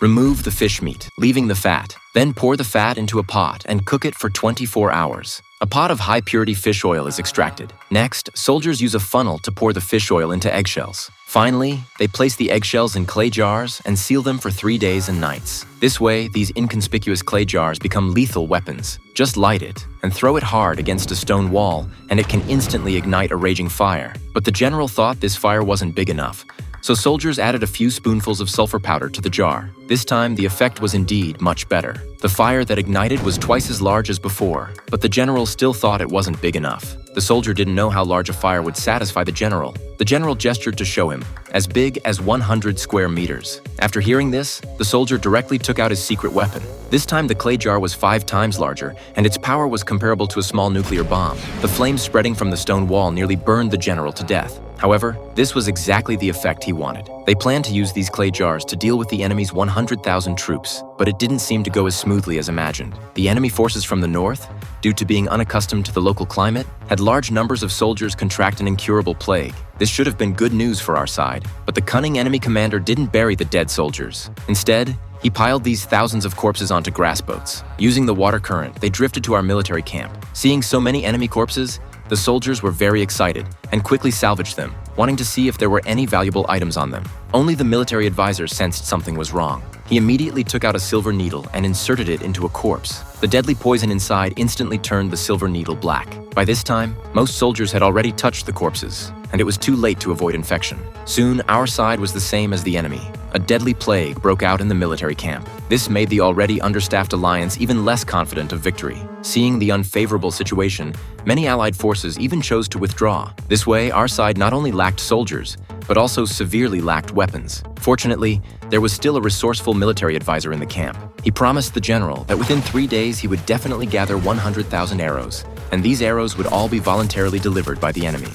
Remove the fish meat, leaving the fat. Then pour the fat into a pot and cook it for 24 hours. A pot of high-purity fish oil is extracted. Next, soldiers use a funnel to pour the fish oil into eggshells. Finally, they place the eggshells in clay jars and seal them for 3 days and nights. This way, these inconspicuous clay jars become lethal weapons. Just light it and throw it hard against a stone wall, and it can instantly ignite a raging fire. But the general thought this fire wasn't big enough, so soldiers added a few spoonfuls of sulfur powder to the jar. This time, the effect was indeed much better. The fire that ignited was twice as large as before, but the general still thought it wasn't big enough. The soldier didn't know how large a fire would satisfy the general. The general gestured to show him, as big as 100 square meters. After hearing this, the soldier directly took out his secret weapon. This time the clay jar was 5 times larger, and its power was comparable to a small nuclear bomb. The flames spreading from the stone wall nearly burned the general to death. However, this was exactly the effect he wanted. They planned to use these clay jars to deal with the enemy's 100,000 troops, but it didn't seem to go as smoothly as imagined. The enemy forces from the north, due to being unaccustomed to the local climate, had large numbers of soldiers contract an incurable plague. This should have been good news for our side, but the cunning enemy commander didn't bury the dead soldiers. Instead, he piled these thousands of corpses onto grass boats. Using the water current, they drifted to our military camp. Seeing so many enemy corpses, the soldiers were very excited and quickly salvaged them, wanting to see if there were any valuable items on them. Only the military advisor sensed something was wrong. He immediately took out a silver needle and inserted it into a corpse. The deadly poison inside instantly turned the silver needle black. By this time, most soldiers had already touched the corpses, and it was too late to avoid infection. Soon, our side was the same as the enemy. A deadly plague broke out in the military camp. This made the already understaffed alliance even less confident of victory. Seeing the unfavorable situation, many allied forces even chose to withdraw. This way, our side not only lacked soldiers, but also severely lacked weapons. Fortunately, there was still a resourceful military advisor in the camp. He promised the general that within 3 days he would definitely gather 100,000 arrows, and these arrows would all be voluntarily delivered by the enemy.